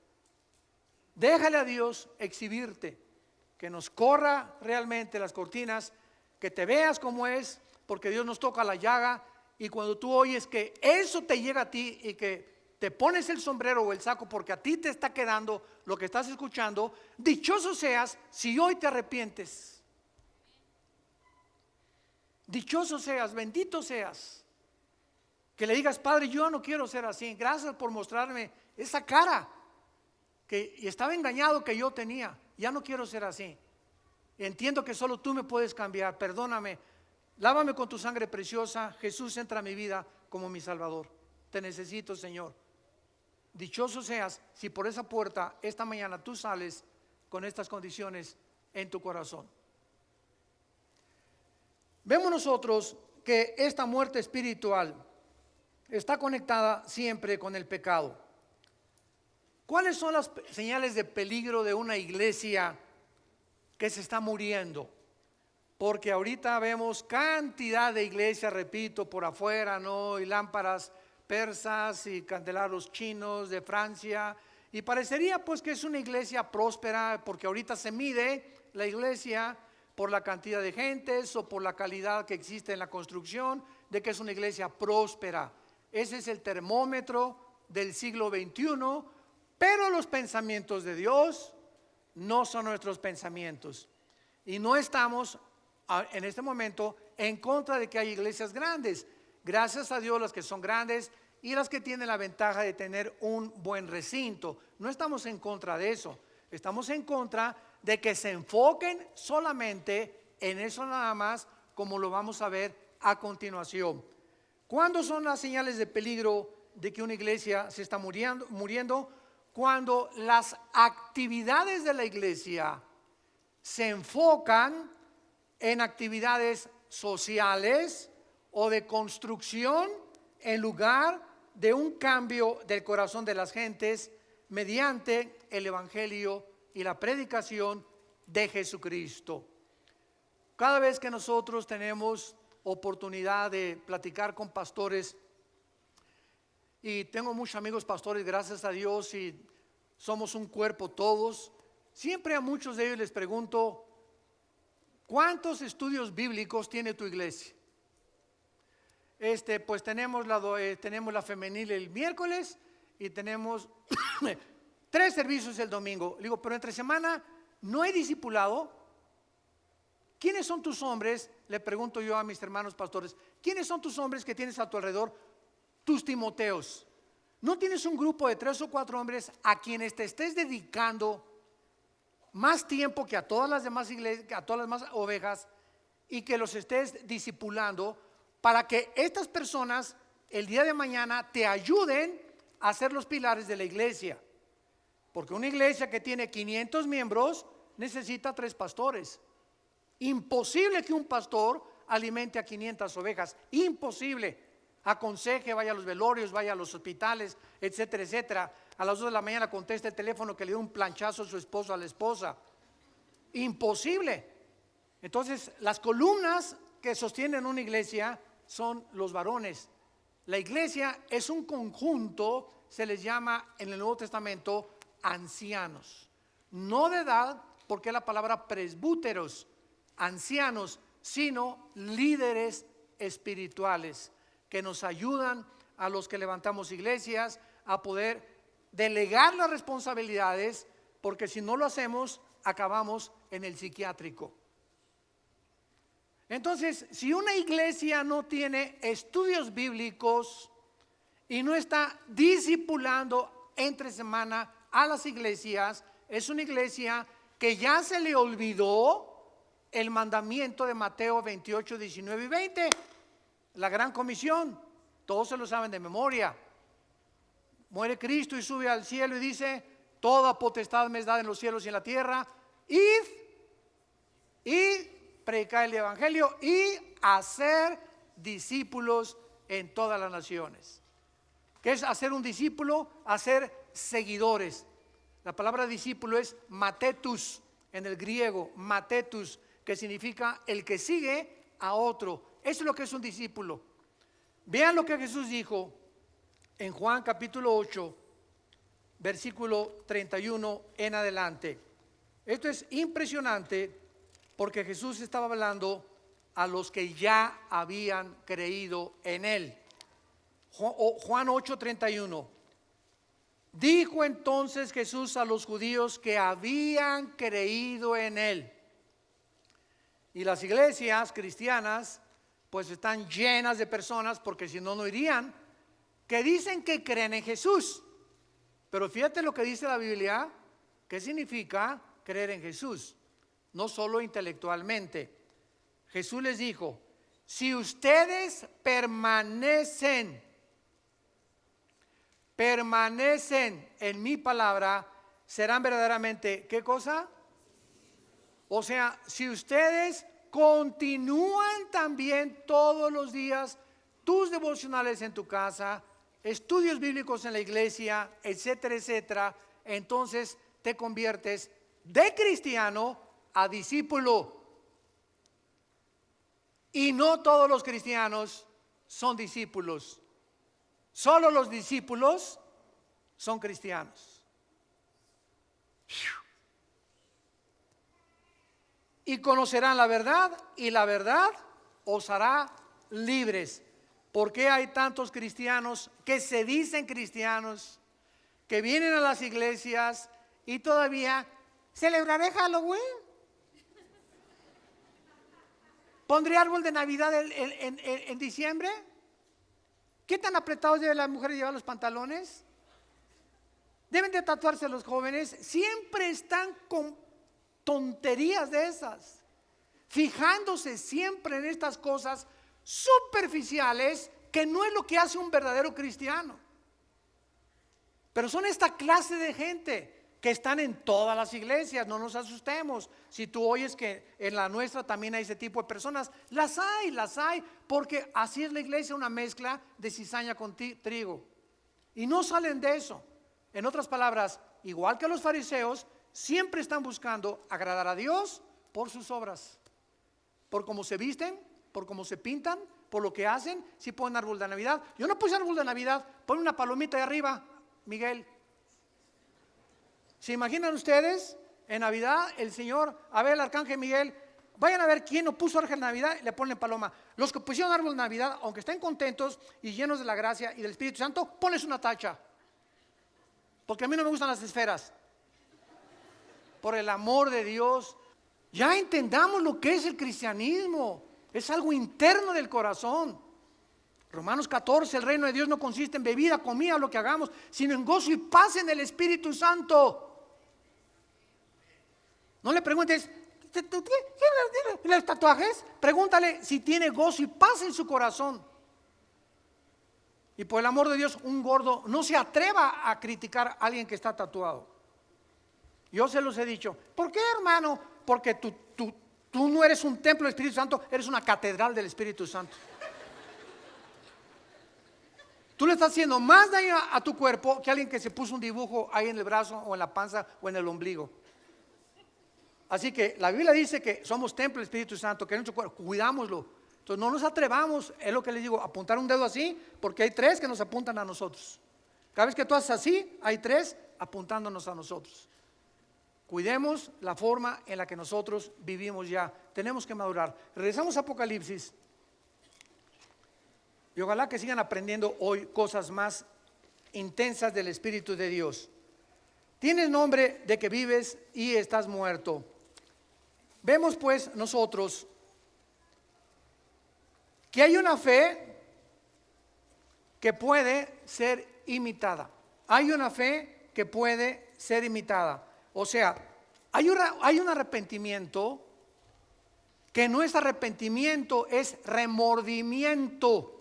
Déjale a Dios exhibirte, que nos corra realmente las cortinas, que te veas como es, porque Dios nos toca la llaga. Y cuando tú oyes que eso te llega a ti y que te pones el sombrero o el saco porque a ti te está quedando lo que estás escuchando, dichoso seas si hoy te arrepientes. Dichoso seas, bendito seas, que le digas: Padre, yo no quiero ser así, gracias por mostrarme esa cara que estaba engañado que yo tenía, ya no quiero ser así. Entiendo que solo tú me puedes cambiar, perdóname, lávame con tu sangre preciosa. Jesús, entra a mi vida como mi Salvador, te necesito, Señor. Dichoso seas si por esa puerta esta mañana tú sales con estas condiciones en tu corazón. Vemos nosotros que esta muerte espiritual está conectada siempre con el pecado. ¿Cuáles son las señales de peligro de una iglesia que se está muriendo? Porque ahorita vemos cantidad de iglesias, repito, por afuera, ¿no? Y lámparas persas y candelabros chinos de Francia. Y parecería pues que es una iglesia próspera, porque ahorita se mide la iglesia por la cantidad de gentes o por la calidad que existe en la construcción, de que es una iglesia próspera. Ese es el termómetro del siglo XXI, pero los pensamientos de Dios no son nuestros pensamientos. Y no estamos en este momento en contra de que haya iglesias grandes. Gracias a Dios las que son grandes y las que tienen la ventaja de tener un buen recinto. No estamos en contra de eso. Estamos en contra de que se enfoquen solamente en eso nada más, como lo vamos a ver a continuación. ¿Cuándo son las señales de peligro de que una iglesia se está muriendo? Cuando las actividades de la iglesia se enfocan en actividades sociales o de construcción en lugar de un cambio del corazón de las gentes mediante el evangelio y la predicación de Jesucristo. Cada vez que nosotros tenemos oportunidad de platicar con pastores, y tengo muchos amigos pastores, gracias a Dios, y somos un cuerpo todos, siempre a muchos de ellos les pregunto: ¿cuántos estudios bíblicos tiene tu iglesia? Pues tenemos la femenil el miércoles y tenemos 3 servicios el domingo. Le digo: pero entre semana no hay discipulado. ¿Quiénes son tus hombres? Le pregunto yo a mis hermanos pastores: ¿quiénes son tus hombres que tienes a tu alrededor? Tus Timoteos. ¿No tienes un grupo de 3 o 4 hombres a quienes te estés dedicando más tiempo que a todas las demás iglesias, que a todas las demás ovejas, y que los estés discipulando para que estas personas el día de mañana te ayuden a ser los pilares de la iglesia? Porque una iglesia que tiene 500 miembros necesita 3 pastores. Imposible que un pastor alimente a 500 ovejas. Imposible. Aconseje, vaya a los velorios, vaya a los hospitales, etcétera, etcétera. A las 2 de la mañana contesta el teléfono que le dio un planchazo a su esposo, a la esposa. Imposible. Entonces, las columnas que sostienen una iglesia son los varones. La iglesia es un conjunto, se les llama en el Nuevo Testamento ancianos. No de edad, porque es la palabra presbúteros, ancianos, sino líderes espirituales que nos ayudan a los que levantamos iglesias a poder delegar las responsabilidades, porque si no lo hacemos, acabamos en el psiquiátrico. Entonces, si una iglesia no tiene estudios bíblicos y no está discipulando entre semana a las iglesias, es una iglesia que ya se le olvidó el mandamiento de Mateo 28, 19 y 20, la gran comisión. Todos se lo saben de memoria. Muere Cristo y sube al cielo y dice: toda potestad me es dada en los cielos y en la tierra. Id y predicar el evangelio y hacer discípulos en todas las naciones. ¿Qué es hacer un discípulo? Hacer seguidores. La palabra discípulo es matetus en el griego, matetus, que significa el que sigue a otro. Eso es lo que es un discípulo. Vean lo que Jesús dijo en Juan capítulo 8, versículo 31 en adelante. Esto es impresionante porque Jesús estaba hablando a los que ya habían creído en Él. Juan 8, 31. Dijo entonces Jesús a los judíos que habían creído en Él. Y las iglesias cristianas pues están llenas de personas, porque si no, no irían, que dicen que creen en Jesús. Pero fíjate lo que dice la Biblia. ¿Qué significa creer en Jesús? No solo intelectualmente. Jesús les dijo: si ustedes permanecen en mi palabra, serán verdaderamente, ¿qué cosa? O sea, si ustedes continúan también todos los días tus devocionales en tu casa, estudios bíblicos en la iglesia, etcétera, etcétera, entonces te conviertes de cristiano a discípulo. Y no todos los cristianos son discípulos. Solo los discípulos son cristianos. Y conocerán la verdad, y la verdad os hará libres. ¿Por qué hay tantos cristianos que se dicen cristianos, que vienen a las iglesias y todavía celebraré Halloween? ¿Pondré árbol de Navidad en diciembre? ¿Qué tan apretados deben las mujeres llevar los pantalones? Deben de tatuarse los jóvenes. Siempre están con tonterías de esas, fijándose siempre en estas cosas superficiales que no es lo que hace un verdadero cristiano. Pero son esta clase de gente que están en todas las iglesias. No nos asustemos si tú oyes que en la nuestra también hay ese tipo de personas. Las hay, porque así es la iglesia, una mezcla de cizaña con trigo, y no salen de eso. En otras palabras, igual que los fariseos, siempre están buscando agradar a Dios por sus obras, por cómo se visten, por cómo se pintan, por lo que hacen. Si ponen árbol de Navidad, yo no puse árbol de Navidad, pon una palomita de arriba, Miguel. ¿Se imaginan ustedes en Navidad el Señor, a ver el arcángel Miguel, vayan a ver quién no puso árbol de Navidad y le ponen paloma? Los que pusieron árbol de Navidad, aunque estén contentos y llenos de la gracia y del Espíritu Santo, ponles una tacha, porque a mí no me gustan las esferas. Por el amor de Dios, ya entendamos lo que es el cristianismo. Es algo interno del corazón. Romanos 14, el reino de Dios no consiste en bebida, comida, lo que hagamos, sino en gozo y paz en el Espíritu Santo. No le preguntes, ¿los tatuajes? Pregúntale si tiene gozo y paz en su corazón. Y por el amor de Dios, un gordo no se atreva a criticar a alguien que está tatuado. Yo se los he dicho. ¿Por qué, hermano? Porque tú no eres un templo del Espíritu Santo, eres una catedral del Espíritu Santo. Tú le estás haciendo más daño a tu cuerpo que alguien que se puso un dibujo ahí en el brazo o en la panza o en el ombligo. Así que la Biblia dice que somos templo del Espíritu Santo, que es nuestro cuerpo, cuidámoslo. Entonces no nos atrevamos, es lo que les digo, apuntar un dedo así, porque hay 3 que nos apuntan a nosotros. Cada vez que tú haces así, hay 3 apuntándonos a nosotros. Cuidemos la forma en la que nosotros vivimos ya. Tenemos que madurar. Regresamos a Apocalipsis. Y ojalá que sigan aprendiendo hoy cosas más intensas del Espíritu de Dios. Tienes nombre de que vives y estás muerto. Vemos pues nosotros que hay una fe que puede ser imitada. Hay una fe que puede ser imitada. O sea, hay un arrepentimiento que no es arrepentimiento, es remordimiento.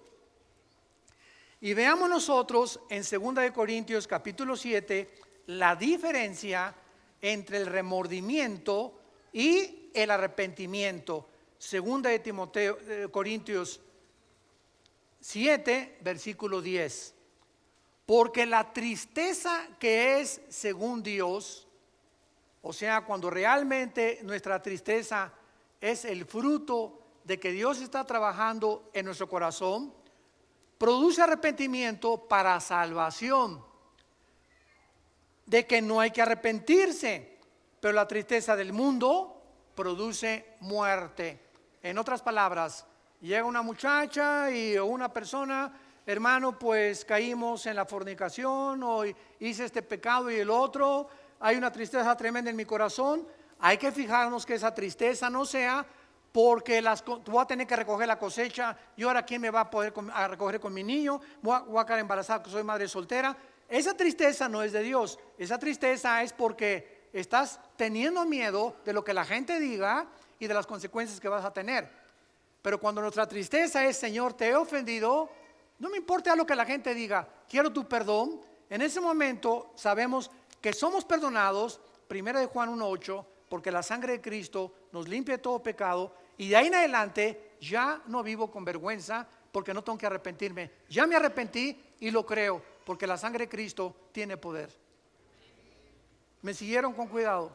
Y veamos nosotros en 2 Corintios capítulo 7 la diferencia entre el remordimiento y el arrepentimiento. 2 Corintios 7, versículo 10. Porque la tristeza que es según Dios, o sea, cuando realmente nuestra tristeza es el fruto de que Dios está trabajando en nuestro corazón, produce arrepentimiento para salvación, de que no hay que arrepentirse, pero la tristeza del mundo produce muerte. En otras palabras, llega una muchacha o una persona, hermano, pues caímos en la fornicación o hice este pecado y el otro, hay una tristeza tremenda en mi corazón. Hay que fijarnos que esa tristeza no sea porque tú vas a tener que recoger la cosecha y ahora quién me va a poder recoger con mi niño, voy a quedar embarazada que soy madre soltera. Esa tristeza no es de Dios, esa tristeza es porque estás teniendo miedo de lo que la gente diga y de las consecuencias que vas a tener. Pero cuando nuestra tristeza es, Señor, te he ofendido, no me importa lo que la gente diga, quiero tu perdón. En ese momento sabemos que somos perdonados, 1 Juan 1:8, porque la sangre de Cristo nos limpia de todo pecado, y de ahí en adelante ya no vivo con vergüenza porque no tengo que arrepentirme. Ya me arrepentí y lo creo porque la sangre de Cristo tiene poder. ¿Me siguieron con cuidado?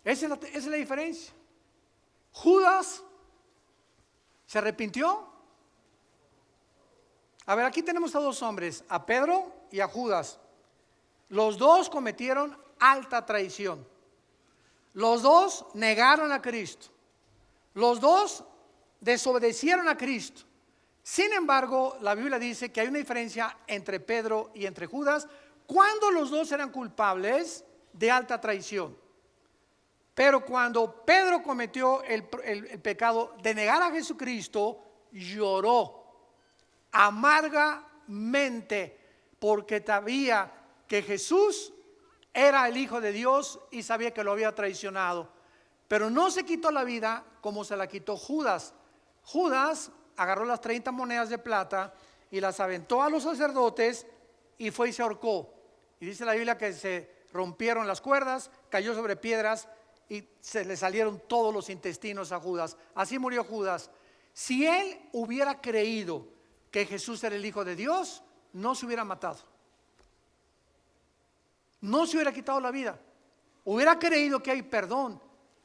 Esa es la diferencia. Judas se arrepintió. A ver, aquí tenemos a 2 hombres, a Pedro y a Judas. Los 2 cometieron alta traición. Los 2 negaron a Cristo. Los 2 desobedecieron a Cristo. Sin embargo, la Biblia dice que hay una diferencia entre Pedro y entre Judas cuando los 2 eran culpables de alta traición. Pero cuando Pedro cometió el pecado de negar a Jesucristo, lloró amargamente porque sabía que Jesús era el Hijo de Dios y sabía que lo había traicionado. Pero no se quitó la vida como se la quitó Judas. Judas agarró las 30 monedas de plata y las aventó a los sacerdotes y fue y se ahorcó. Y dice la Biblia que se rompieron las cuerdas, cayó sobre piedras y se le salieron todos los intestinos a Judas. Así murió Judas. Si él hubiera creído que Jesús era el Hijo de Dios, no se hubiera matado. No se hubiera quitado la vida. Hubiera creído que hay perdón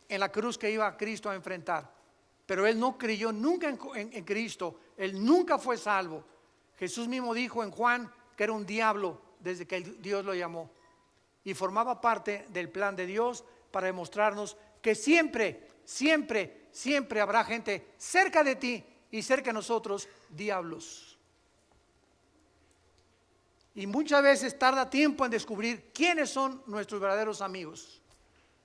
en la cruz que iba Cristo a enfrentar. Pero él no creyó nunca en Cristo. Él nunca fue salvo. Jesús mismo dijo en Juan que era un diablo desde que Dios lo llamó. Y formaba parte del plan de Dios para demostrarnos que siempre, siempre, siempre habrá gente cerca de ti y cerca de nosotros, diablos. Y muchas veces tarda tiempo en descubrir quiénes son nuestros verdaderos amigos.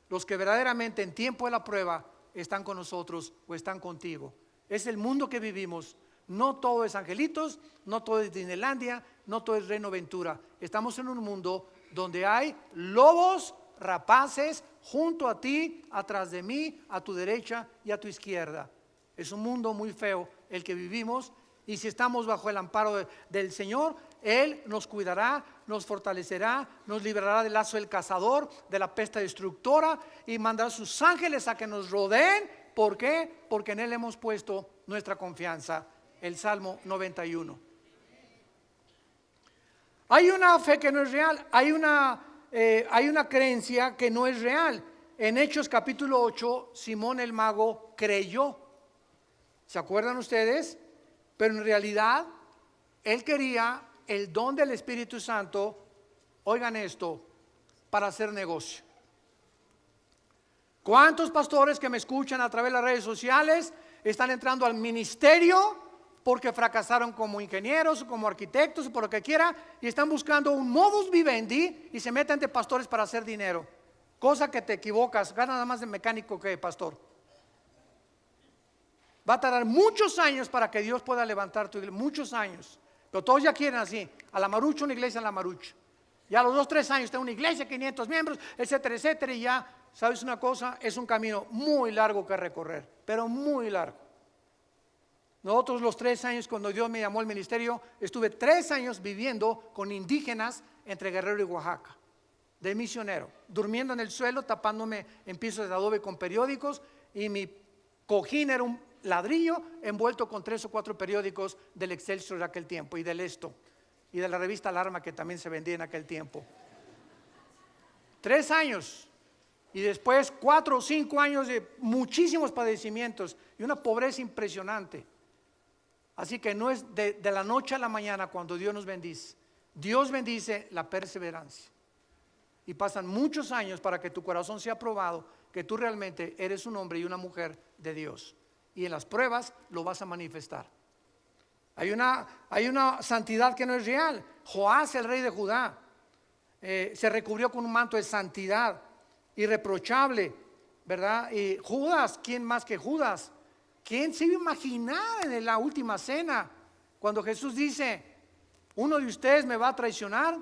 Los que verdaderamente en tiempo de la prueba están con nosotros o están contigo. Es el mundo que vivimos. No todo es angelitos, no todo es Disneylandia, no todo es Reino Ventura. Estamos en un mundo donde hay lobos rapaces junto a ti, atrás de mí, a tu derecha y a tu izquierda. Es un mundo muy feo el que vivimos. Y si estamos bajo el amparo del Señor, Él nos cuidará, nos fortalecerá, nos librará del lazo del cazador, de la peste destructora, y mandará sus ángeles a que nos rodeen. ¿Por qué? Porque en Él hemos puesto nuestra confianza. El Salmo 91. Hay una fe que no es real, hay una creencia que no es real. En Hechos capítulo 8, Simón el mago creyó. ¿Se acuerdan ustedes? Pero en realidad él quería el don del Espíritu Santo, oigan esto, para hacer negocio. ¿Cuántos pastores que me escuchan a través de las redes sociales están entrando al ministerio porque fracasaron como ingenieros, como arquitectos o por lo que quiera, y están buscando un modus vivendi y se meten de pastores para hacer dinero? Cosa que te equivocas, gana nada más de mecánico que de pastor. Va a tardar muchos años para que Dios pueda levantar tu iglesia, muchos años. Pero todos ya quieren así, a la marucha, una iglesia a la marucha. Ya a los 2, 3 años tengo una iglesia, 500 miembros, etcétera, etcétera, y ya, ¿sabes una cosa? Es un camino muy largo que recorrer, pero muy largo. Nosotros los 3 años cuando Dios me llamó al ministerio, estuve 3 años viviendo con indígenas entre Guerrero y Oaxaca, de misionero, durmiendo en el suelo, tapándome en pisos de adobe con periódicos, y mi cojín era un ladrillo envuelto con 3 o 4 periódicos del Excelsior de aquel tiempo, y del Esto, y de la revista Alarma, que también se vendía en aquel tiempo. 3 años, y después 4 o 5 años de muchísimos padecimientos y una pobreza impresionante. Así que no es de la noche a la mañana cuando Dios nos bendice. Dios bendice la perseverancia. Y pasan muchos años para que tu corazón sea probado, que tú realmente eres un hombre y una mujer de Dios. Y en las pruebas lo vas a manifestar. Hay una santidad que no es real. Joás, el rey de Judá, se recubrió con un manto de santidad irreprochable, ¿verdad? Y Judas, ¿quién más que Judas? ¿Quién se iba a imaginar en la última cena cuando Jesús dice: uno de ustedes me va a traicionar?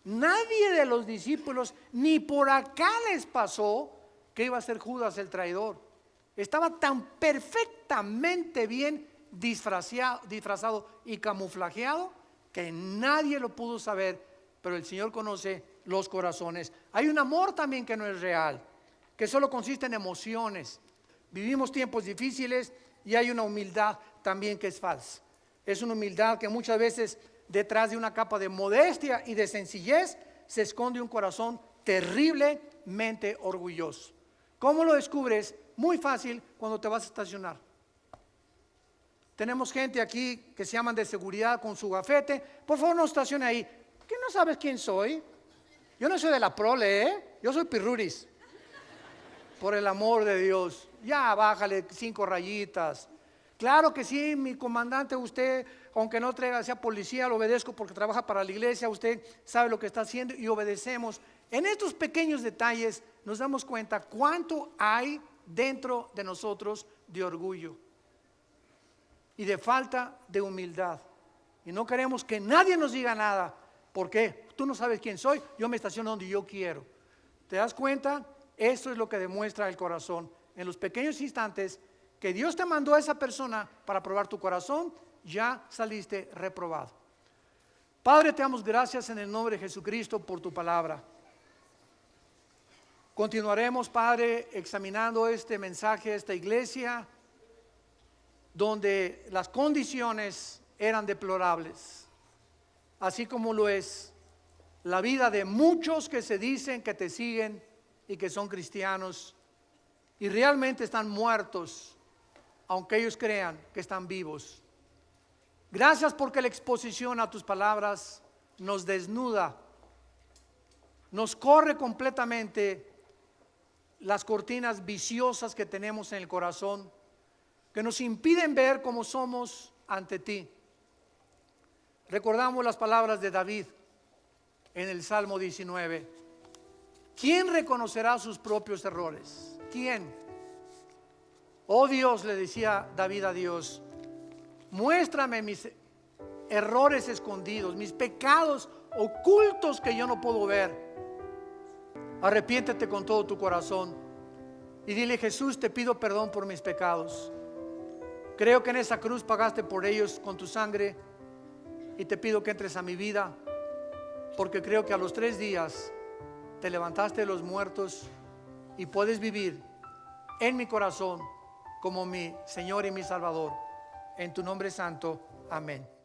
Nadie de los discípulos ni por acá les pasó que iba a ser Judas el traidor. Estaba tan perfectamente bien disfrazado y camuflajeado que nadie lo pudo saber, pero el Señor conoce los corazones. Hay un amor también que no es real, que solo consiste en emociones. Vivimos tiempos difíciles y hay una humildad también que es falsa. Es una humildad que muchas veces detrás de una capa de modestia y de sencillez se esconde un corazón terriblemente orgulloso. ¿Cómo lo descubres? Muy fácil, cuando te vas a estacionar. Tenemos gente aquí que se llaman de seguridad con su gafete. Por favor, no estacione ahí. ¿Qué no sabes quién soy? Yo no soy de la prole, yo soy pirruris. Por el amor de Dios, ya bájale 5 rayitas. Claro que sí, mi comandante, usted, aunque no sea policía, lo obedezco porque trabaja para la iglesia, usted sabe lo que está haciendo y obedecemos. En estos pequeños detalles nos damos cuenta cuánto hay dentro de nosotros de orgullo y de falta de humildad. Y no queremos que nadie nos diga nada. ¿Por qué? Tú no sabes quién soy, yo me estaciono donde yo quiero. ¿Te das cuenta? Esto es lo que demuestra el corazón. En los pequeños instantes que Dios te mandó a esa persona para probar tu corazón, ya saliste reprobado. Padre, te damos gracias en el nombre de Jesucristo por tu palabra. Continuaremos, Padre, examinando este mensaje, esta iglesia, donde las condiciones eran deplorables, así como lo es la vida de muchos que se dicen que te siguen y que son cristianos y realmente están muertos, aunque ellos crean que están vivos. Gracias porque la exposición a tus palabras nos desnuda, nos corre completamente las cortinas viciosas que tenemos en el corazón, que nos impiden ver cómo somos ante ti. Recordamos las palabras de David en el Salmo 19. ¿Quién reconocerá sus propios errores? ¿Quién? Oh Dios, le decía David a Dios, muéstrame mis errores escondidos, mis pecados ocultos que yo no puedo ver. Arrepiéntete con todo tu corazón y dile: Jesús, te pido perdón por mis pecados. Creo que en esa cruz pagaste por ellos con tu sangre y te pido que entres a mi vida, porque creo que a los 3 días te levantaste de los muertos y puedes vivir en mi corazón como mi Señor y mi Salvador. En tu nombre santo, amén.